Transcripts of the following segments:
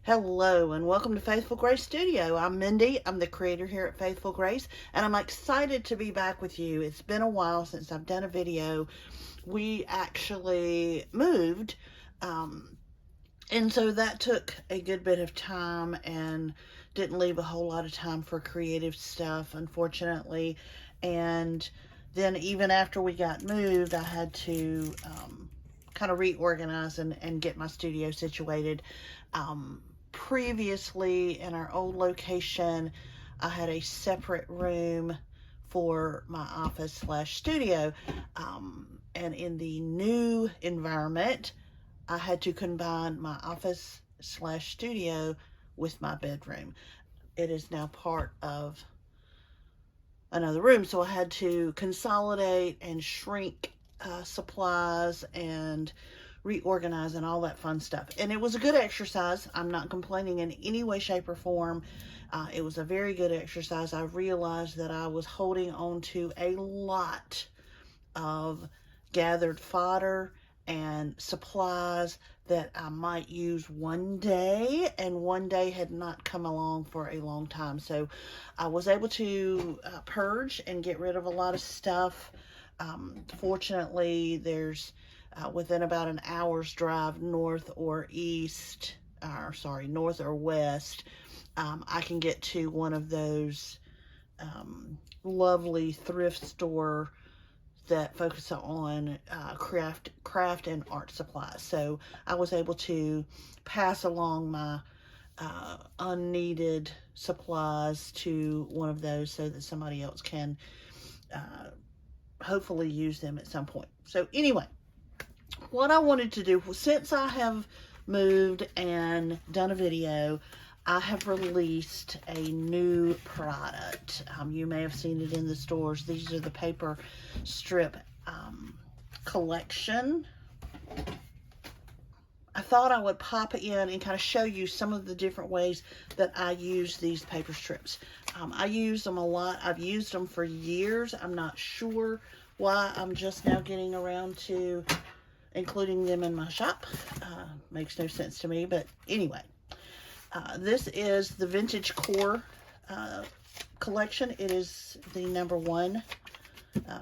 Hello and welcome to Faithful Grace Studio. I'm Mindy. I'm the creator here at Faithful Grace, and I'm excited to be back with you. It's been a while since I've done a video. We actually moved, and so that took a good bit of time and didn't leave a whole lot of time for creative stuff, unfortunately. And then even after we got moved, I had to kind of reorganize and get my studio situated. Previously in our old location, I had a separate room for my office slash studio. And in the new environment, I had to combine my office slash studio with my bedroom. It is now part of another room, so I had to consolidate and shrink supplies and reorganize and all that fun stuff. And it was a good exercise. I'm not complaining in any way, shape, or form. It was a very good exercise. I realized that I was holding on to a lot of gathered fodder and supplies that I might use one day, and one day had not come along for a long time. So I was able to purge and get rid of a lot of stuff. Fortunately, there's within about an hour's drive north or west, I can get to one of those lovely thrift store that focus on craft and art supplies. So I was able to pass along my unneeded supplies to one of those so that somebody else can hopefully use them at some point. So anyway, what I wanted to do, since I have moved and done a video, I have released a new product. You may have seen it in the stores. These are the Paper Strip collection. I thought I would pop in and kind of show you some of the different ways that I use these paper strips. I use them a lot. I've used them for years. I'm not sure why I'm just now getting around to including them in my shop. Makes no sense to me, but anyway. This is the Vintage Core collection. It is the number one,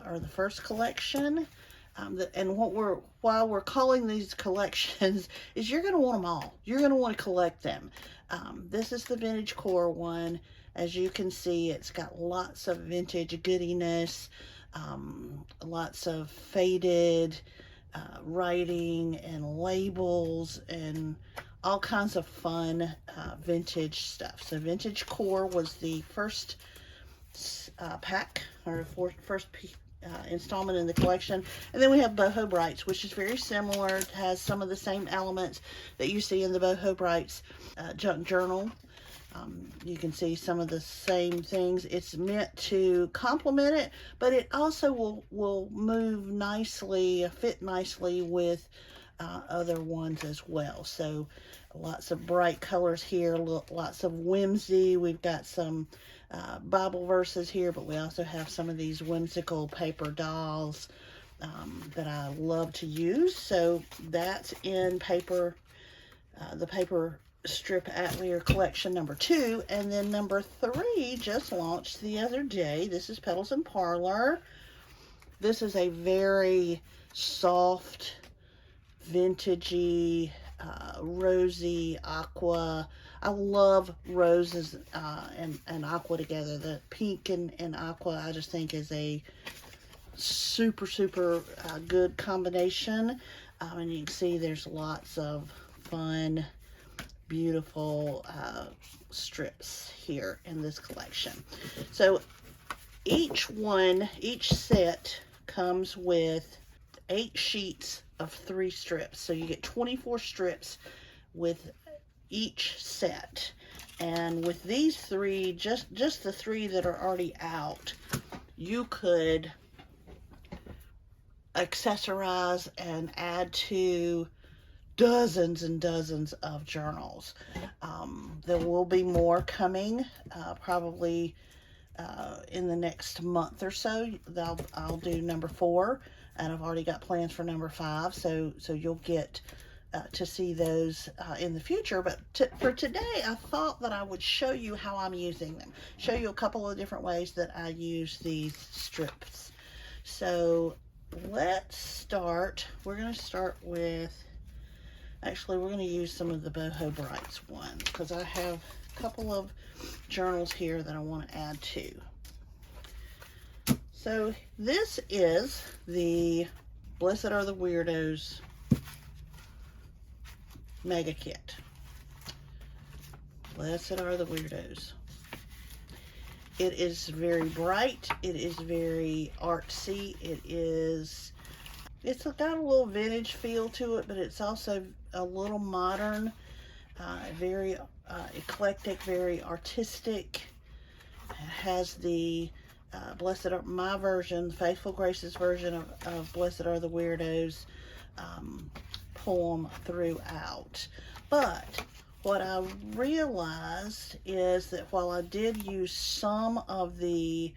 or the first collection. And why we're calling these collections is you're going to want them all. You're going to want to collect them. This is the Vintage Core one. As you can see, it's got lots of vintage goodiness, lots of faded writing and labels and all kinds of fun vintage stuff. So Vintage Core was the first pack, or first installment in the collection. And then we have Boho Brights, which is very similar. It has some of the same elements that you see in the Boho Brights junk journal. You can see some of the same things. It's meant to complement it, but it also will move nicely, fit nicely with other ones as well. So lots of bright colors here, lots of whimsy. We've got some Bible verses here, but we also have some of these whimsical paper dolls that I love to use. So that's in the Paper Strip Atelier collection number 2. And then number 3 just launched the other day. This is Petals and Parlor. This is a very soft, vintagey, rosy aqua. I love roses and aqua together. The pink and aqua, I just think, is a super good combination. And you can see there's lots of fun, beautiful strips here in this collection. So each set comes with 8 sheets of 3 strips. So you get 24 strips with each set. And with these 3, just the 3 that are already out, you could accessorize and add to dozens and dozens of journals. There will be more coming, probably in the next month or so. I'll do number 4, and I've already got plans for number 5. So you'll get to see those in the future. But for today, I thought that I would show you how I'm using them. Show you a couple of different ways that I use these strips. So let's start. We're going to start with, actually we're going to use some of the Boho Brights ones because I have a couple of journals here that I want to add to. So this is the Blessed Are the Weirdos Mega Kit. Blessed Are the Weirdos. It is very bright. It is very artsy. It's got a little vintage feel to it, but it's also a little modern, very eclectic, very artistic. It has the my version, Faithful Grace's version of Blessed Are the Weirdos poem throughout. But what I realized is that while I did use some of the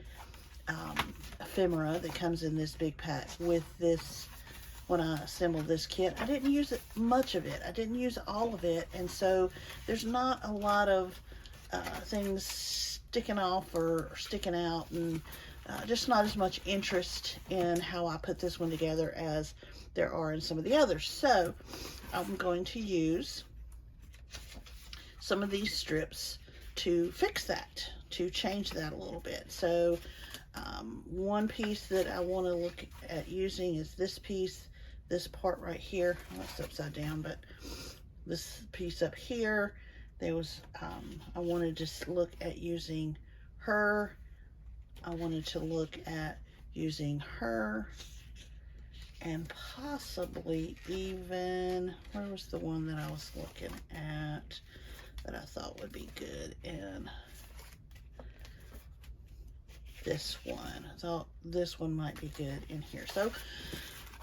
ephemera that comes in this big pack with this, when I assembled this kit, I didn't use much of it. I didn't use all of it, and so there's not a lot of things sticking off or sticking out, and just not as much interest in how I put this one together as there are in some of the others. So I'm going to use some of these strips to fix that, to change that a little bit. So one piece that I want to look at using is this piece, this part right here. Well, it's upside down, but this piece up here, there was, I wanted to look at using her. I wanted to look at using her, and possibly even, where was the one that I was looking at that I thought would be good in this one. I thought this one might be good in here. So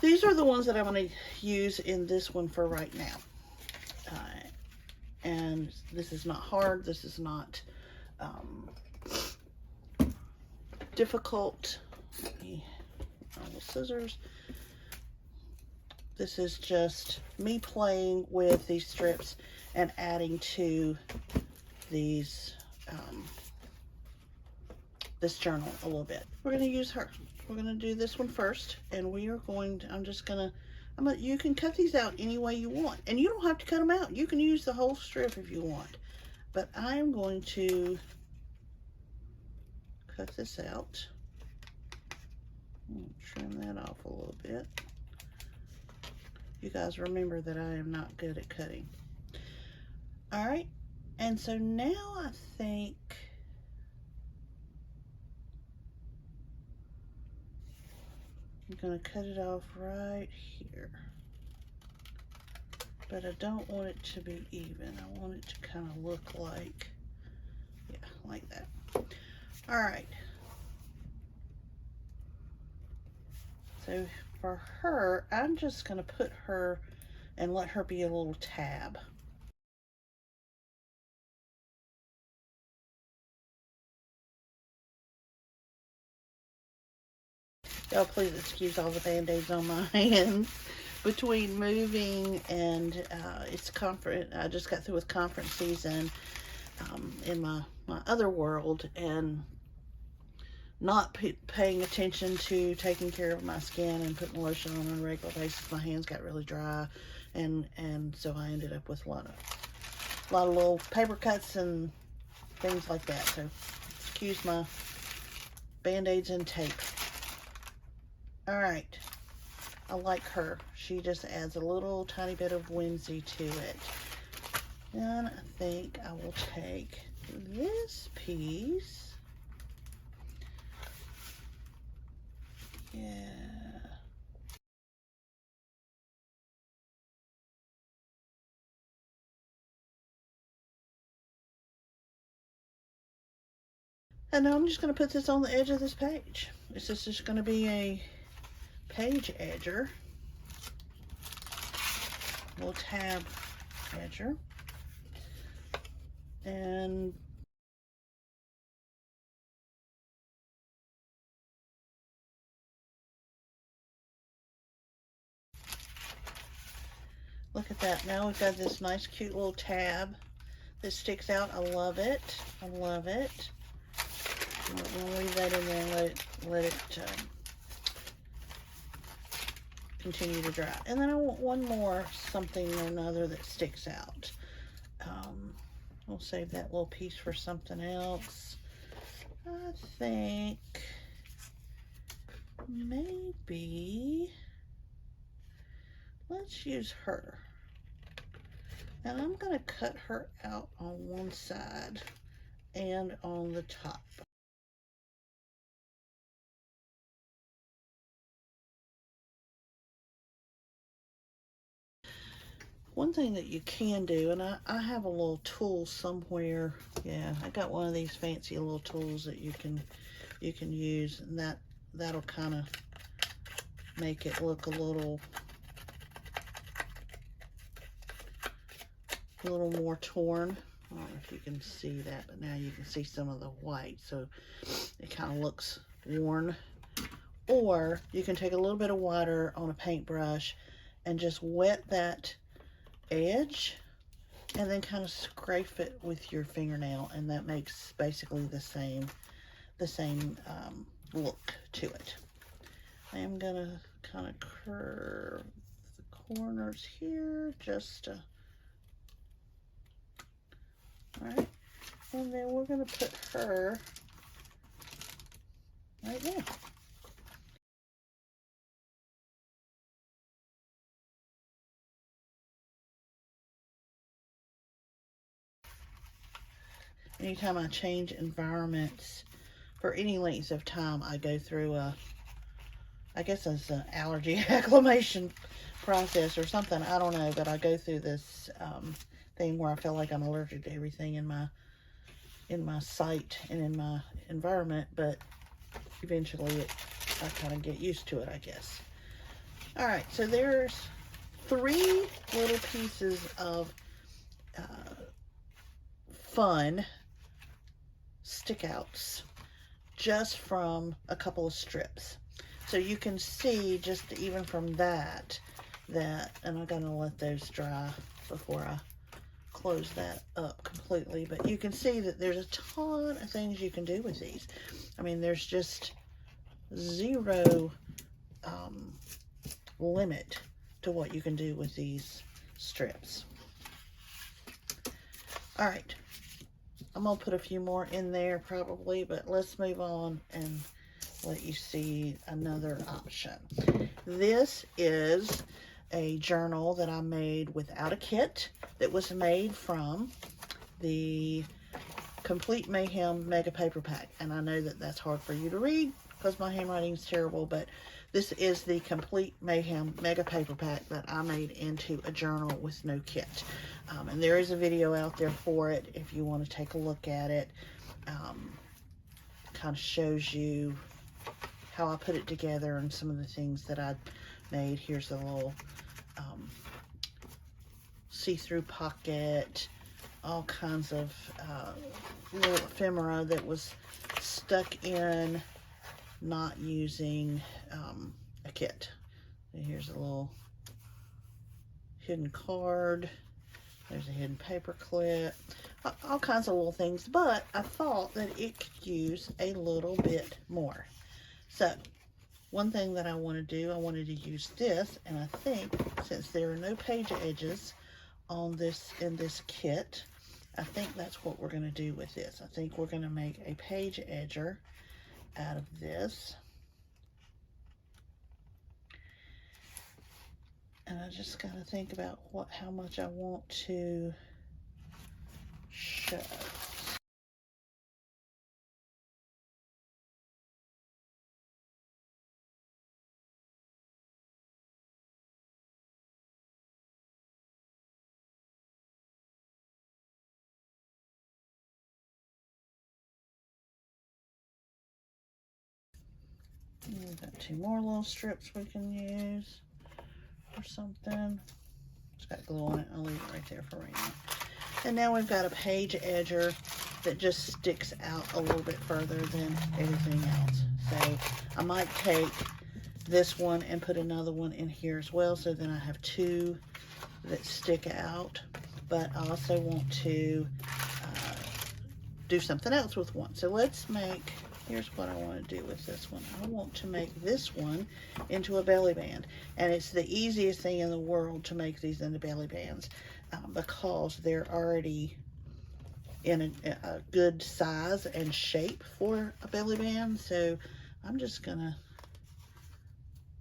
these are the ones that I'm going to use in this one for right now. And this is not hard. This is not difficult. Little scissors. This is just me playing with these strips and adding to these this journal a little bit. We're going to use her. We're going to do this one first, and we are going to, you can cut these out any way you want, and you don't have to cut them out. You can use the whole strip if you want, but I am going to cut this out. Trim that off a little bit. You guys remember that I am not good at cutting. All right, and so now I think I'm gonna cut it off right here, but I don't want it to be even. I want it to kind of look like, yeah, like that. All right. So for her, I'm just gonna put her and let her be a little tab. Y'all please excuse all the band-aids on my hands. Between moving and it's conference, I just got through with conference season in my other world, and not paying attention to taking care of my skin and putting lotion on a regular basis. My hands got really dry, and so I ended up with a lot of little paper cuts and things like that. So excuse my band-aids and tape. All right, I like her. She just adds a little tiny bit of whimsy to it. And I think I will take this piece. Yeah. And now I'm just going to put this on the edge of this page. This is just going to be a page edger, little tab edger, and Look at that. Now we've got this nice cute little tab that sticks out. I love it. I love it. We'll leave that in there and let it continue to dry. And then I want one more something or another that sticks out. We'll save that little piece for something else. I think maybe let's use her. And I'm going to cut her out on one side and on the top. One thing that you can do, and I have a little tool somewhere. Yeah, I got one of these fancy little tools that you can use, and that'll kind of make it look a little more torn. I don't know if you can see that, but now you can see some of the white, so it kind of looks worn. Or you can take a little bit of water on a paintbrush and just wet that edge and then kind of scrape it with your fingernail, and that makes basically the same look to it. I am gonna kind of curve the corners here just to, all right, and then we're gonna put her right there. Anytime I change environments for any length of time, I go through I guess it's an allergy acclimation process or something. I don't know, but I go through this thing where I feel like I'm allergic to everything in my sight and in my environment, but eventually I kind of get used to it, I guess. All right, so there's 3 little pieces of fun stick-outs just from a couple of strips. So you can see just even from that, and I'm gonna let those dry before I close that up completely, but you can see that there's a ton of things you can do with these. I mean, there's just zero limit to what you can do with these strips. All right, I'm gonna put a few more in there probably, but let's move on and let you see another option. This is a journal that I made without a kit, that was made from the Complete Mayhem Mega Paper Pack. And I know that that's hard for you to read because my handwriting is terrible, but this is the Complete Mayhem Mega Paper Pack that I made into a journal with no kit. And there is a video out there for it if you want to take a look at it. Kind of shows you how I put it together and some of the things that I made. Here's a little see-through pocket, all kinds of little ephemera that was stuck in not using a kit. And here's a little hidden card. There's a hidden paper clip. All kinds of little things, but I thought that it could use a little bit more. So, one thing that I want to do, I wanted to use this, and I think since there are no page edges on this in this kit, I think that's what we're going to do with this. I think we're going to make a page edger out of this. And I just got to think about how much I want to show. We've got 2 more little strips we can use or something. It's got glue on it. I'll leave it right there for right now. And now we've got a page edger that just sticks out a little bit further than everything else. So I might take this one and put another one in here as well. So then I have two that stick out. But I also want to do something else with one. So let's make, here's what I want to do with this one. I want to make this one into a belly band. And it's the easiest thing in the world to make these into belly bands because they're already in a good size and shape for a belly band. So I'm just going to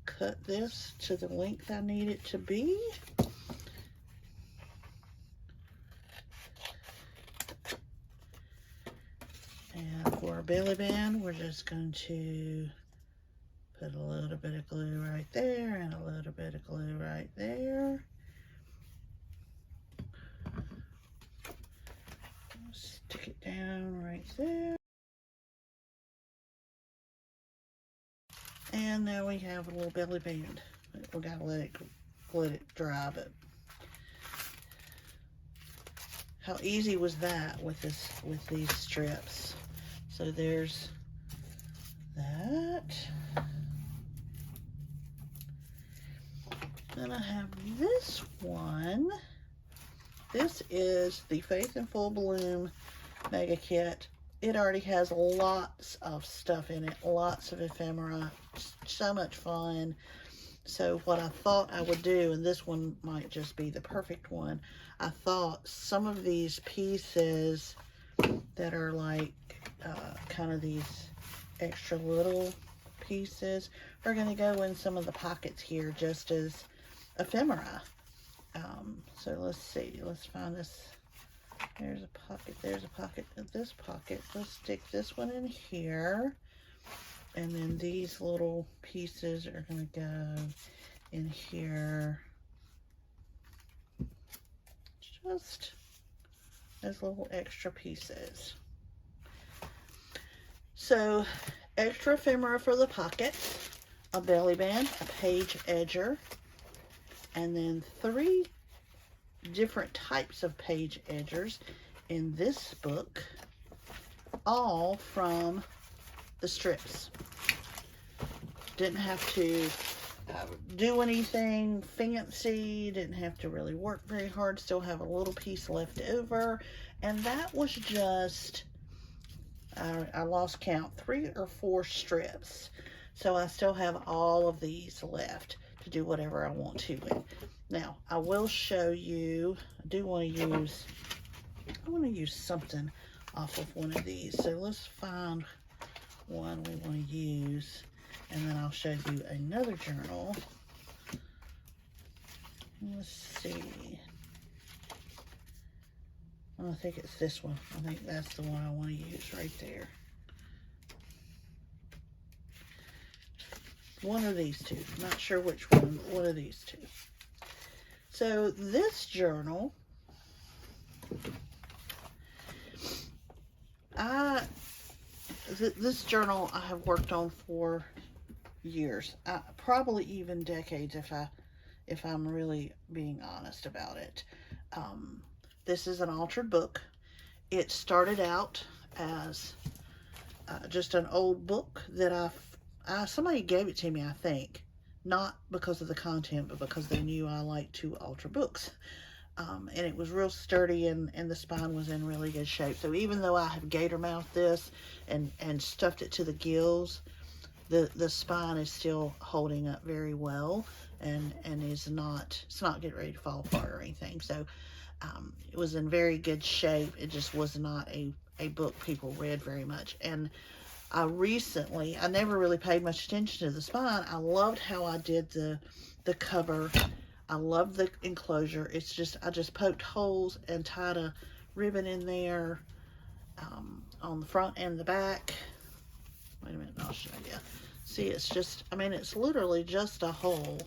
cut this to the length I need it to be. And for our belly band, we're just going to put a little bit of glue right there and a little bit of glue right there. Stick it down right there. And now we have a little belly band. We gotta let it dry, but how easy was that with these strips? So there's that. Then I have this one. This is the Faith in Full Bloom Mega Kit. It already has lots of stuff in it, lots of ephemera, so much fun. So what I thought I would do, and this one might just be the perfect one, I thought some of these pieces that are like kind of these extra little pieces are going to go in some of the pockets here just as ephemera. So let's see, let's find this. There's a pocket, there's a pocket in this pocket. Let's stick this one in here. And then these little pieces are going to go in here. Just as little extra pieces. So, extra ephemera for the pockets, a belly band, a page edger, and then 3 different types of page edgers in this book, all from the strips. Didn't have to do anything fancy, didn't have to really work very hard, still have a little piece left over, and that was just, I lost count, 3 or 4 strips. So I still have all of these left to do whatever I want to with. Now, I will show you, I want to use something off of one of these. So let's find one we want to use, and then I'll show you another journal. Let's see. I think it's this one. I think that's the one I want to use right there. One of these two. I'm not sure which one, but one of these two. So this journal, this journal I have worked on for years, probably even decades if I'm really being honest about it. This is an altered book. It started out as just an old book that somebody gave it to me, I think. Not because of the content, but because they knew I like to alter books. And it was real sturdy, and the spine was in really good shape. So even though I have gator mouthed this and stuffed it to the gills, the spine is still holding up very well and it's not getting ready to fall apart or anything. So it was in very good shape. It just was not a book people read very much. And I never really paid much attention to the spine. I loved how I did the cover. I love the enclosure. It's just, I just poked holes and tied a ribbon in there on the front and the back. Wait a minute, I'll show you. See, it's just, I mean, it's literally just a hole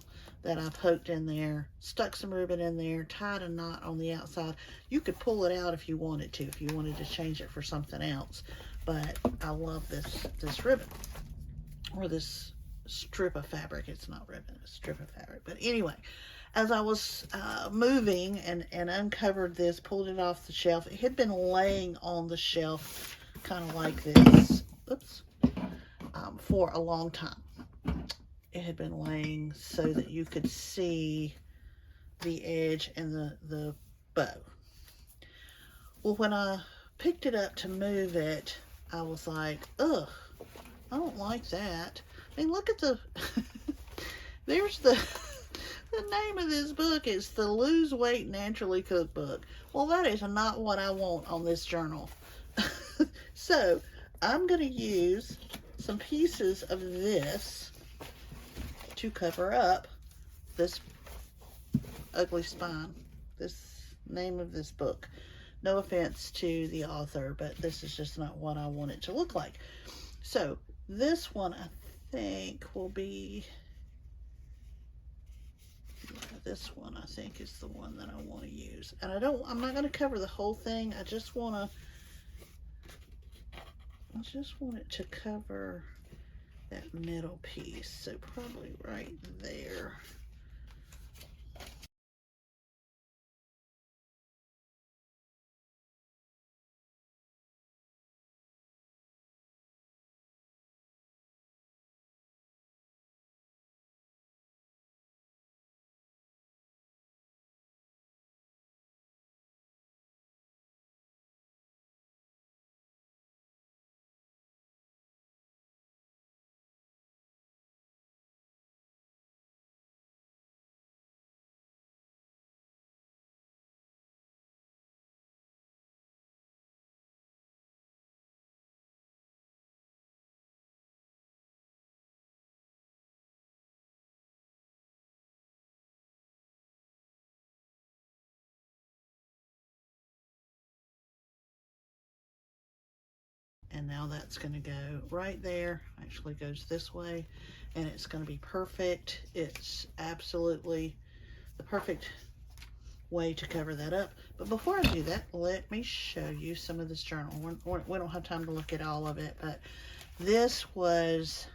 that I poked in there, stuck some ribbon in there, tied a knot on the outside. You could pull it out if you wanted to change it for something else. But I love this ribbon, or this strip of fabric. It's not ribbon, it's a strip of fabric. But anyway, as I was moving and uncovered this, pulled it off the shelf, it had been laying on the shelf kind of like this, oops, for a long time. it had been laying so that you could see the edge and the bow. Well, when I picked it up to move it, I was like, ugh, I don't like that. I mean, look at the, there's the name of this book is the Lose Weight Naturally Cookbook. Well, that is not what I want on this journal. So, I'm going to use some pieces of this to cover up this ugly spine, this name of this book. No offense to the author, but this is just not what I want it to look like. So this one I think will be, this one I think is the one that I want to use. And I'm not going to cover the whole thing. I just want it to cover that middle piece. So probably right there. And now that's going to go right there. Actually goes this way, and it's going to be perfect. It's absolutely the perfect way to cover that up. But before I do that, let me show you some of this journal. We don't have time to look at all of it, but this was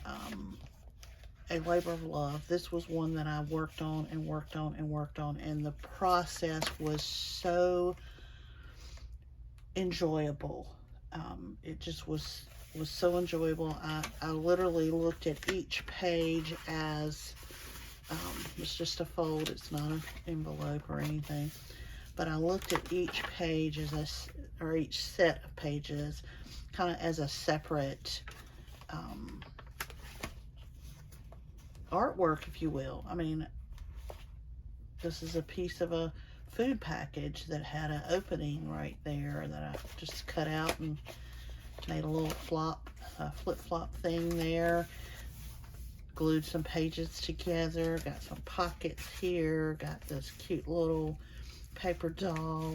a labor of love. This was one that I worked on and worked on and worked on, and the process was so enjoyable. It just was so enjoyable. I literally looked at each page as it's just a fold. It's not an envelope or anything, but I looked at each page or each set of pages kind of as a separate artwork, if you will. I mean, this is a piece of a food package that had an opening right there that I just cut out and made a little flip-flop thing there. Glued some pages together, got some pockets here, got this cute little paper doll.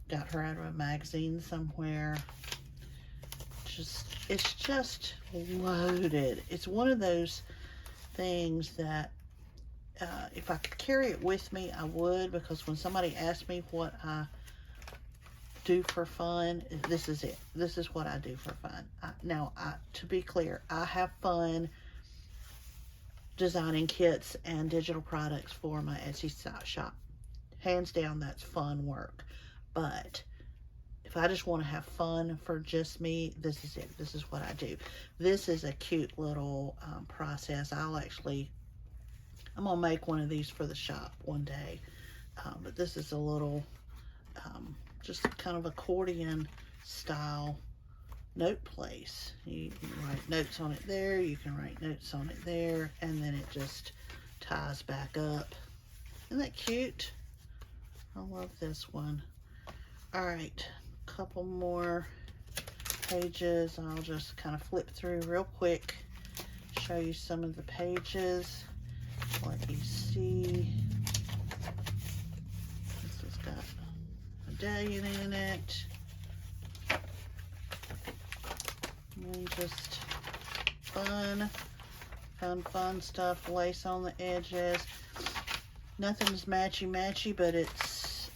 Got her out of a magazine somewhere. It's just loaded. It's one of those things that if I could carry it with me, I would, because when somebody asks me what I do for fun, this is it. This is what I do for fun. To be clear, I have fun designing kits and digital products for my Etsy shop. Hands down, that's fun work. But if I just want to have fun for just me, this is it. This is what I do. This is a cute little process. I'm gonna make one of these for the shop one day. But this is a little, just kind of accordion style note place. You can write notes on it there, you can write notes on it there, and then it just ties back up. Isn't that cute? I love this one. All right, a couple more pages. I'll just kind of flip through real quick, show you some of the pages. Let you see. This has got a medallion in it. And just fun stuff. Lace on the edges. Nothing's matchy, but it's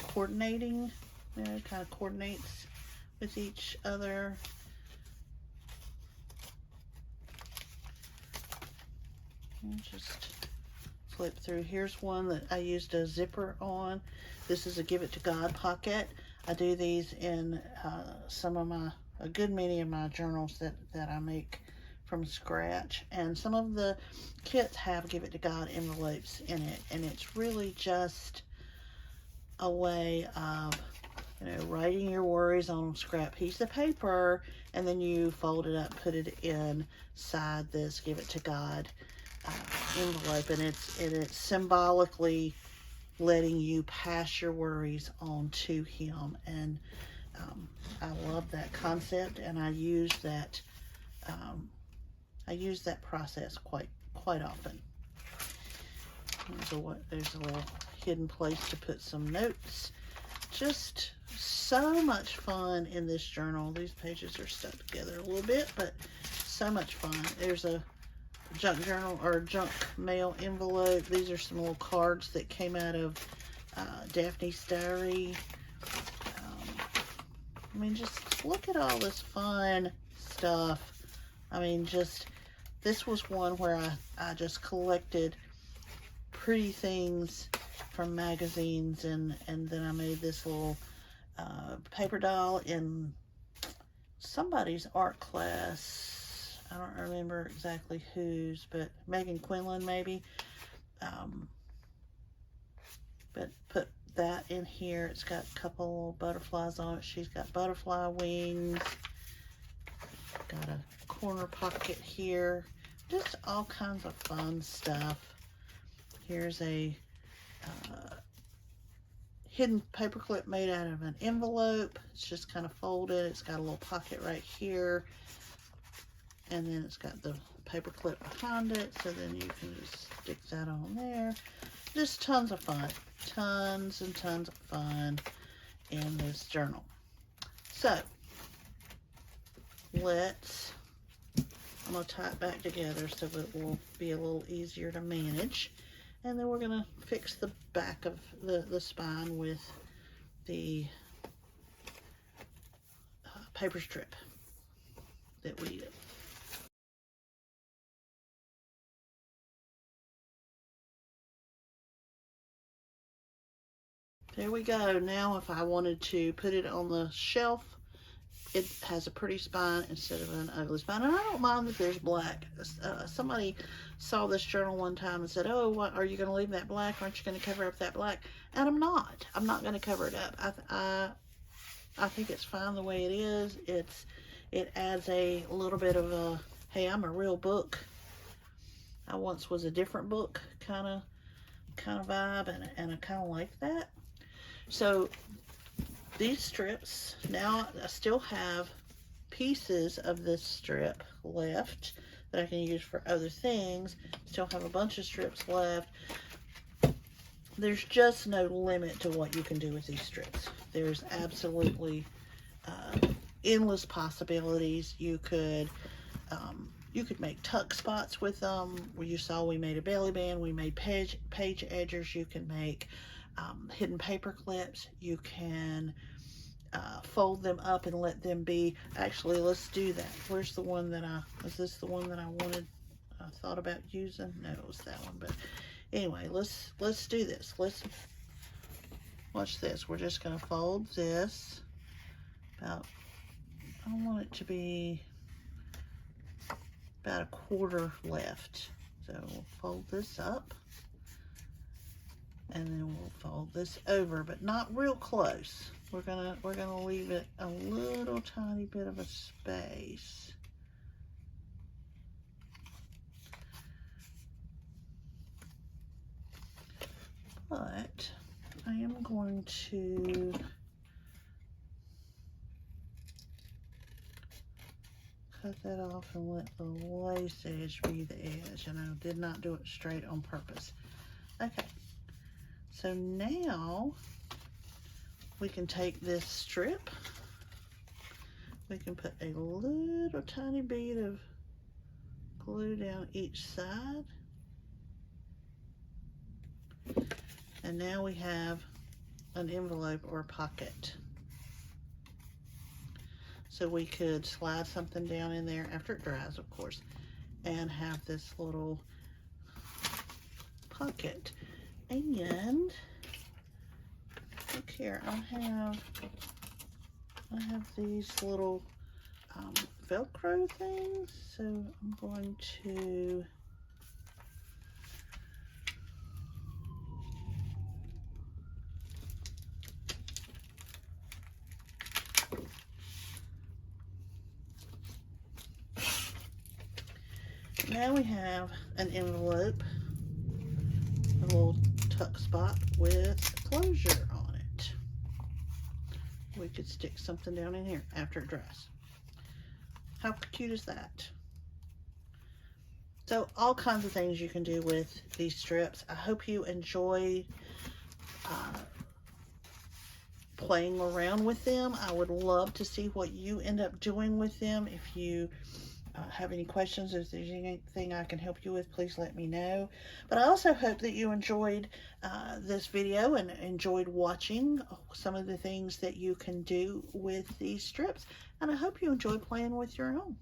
coordinating. It kind of coordinates with each other. And just flip through. Here's one that I used a zipper on. This is a Give It to God pocket. I do these in a good many of my journals that I make from scratch, and some of the kits have Give It to God envelopes in it, and it's really just a way of, you know, writing your worries on a scrap piece of paper, and then you fold it up, put it inside this Give It to God envelope, and it's symbolically letting you pass your worries on to Him. And I love that concept, and I use that process quite often. There's a little hidden place to put some notes. Just so much fun in this journal. These pages are stuck together a little bit, but so much fun. There's a junk journal or junk mail envelope. These are some little cards that came out of Daphne's Diary. I mean, just look at all this fun stuff. I mean, just, this was one where I just collected pretty things from magazines, and then I made this little paper doll in somebody's art class. I don't remember exactly whose, but Megan Quinlan maybe. But put that in here. It's got a couple little butterflies on it. She's got butterfly wings. Got a corner pocket here. Just all kinds of fun stuff. Here's a hidden paper clip made out of an envelope. It's just kind of folded. It's got a little pocket right here, and then it's got the paper clip behind it, so then you can just stick that on there. Just tons of fun. Tons and tons of fun in this journal. So I'm going to tie it back together so it will be a little easier to manage. And then we're going to fix the back of the spine with the paper strip that we did. There we go. Now if I wanted to put it on the shelf, it has a pretty spine instead of an ugly spine. And I don't mind that there's black. Somebody saw this journal one time and said, oh, what, are you going to leave that black? Aren't you going to cover up that black? And I'm not. I'm not going to cover it up. I think it's fine the way it is. It adds a little bit of a, hey, I'm a real book. I once was a different book kind of vibe, and I kind of like that. So these strips, now I still have pieces of this strip left that I can use for other things. Still have a bunch of strips left. There's just no limit to what you can do with these strips. There's absolutely endless possibilities. You could make tuck spots with them. You saw we made a belly band. We made page edgers. You can make hidden paper clips. You can fold them up and let them be. Actually, let's do that. Where's the one that is this the one that I thought about using? No, it was that one. But anyway, let's do this. Let's watch this. We're just going to fold this about, I want it to be about a quarter left. So we'll fold this up, and then we'll fold this over, but not real close. We're gonna leave it a little tiny bit of a space. But I am going to cut that off and let the lace edge be the edge, and I did not do it straight on purpose. Okay, so now we can take this strip, we can put a little tiny bead of glue down each side, and now we have an envelope or a pocket. So we could slide something down in there after it dries, of course, and have this little pocket. And look here, I have these little Velcro things. So I'm going to now we have an envelope, a little tuck spot with closure on it. We could stick something down in here after it dries. How cute is that? So all kinds of things you can do with these strips. I hope you enjoy playing around with them. I would love to see what you end up doing with them. If you have any questions, if there's anything I can help you with, please let me know. But I also hope that you enjoyed this video and enjoyed watching some of the things that you can do with these strips. And I hope you enjoy playing with your own.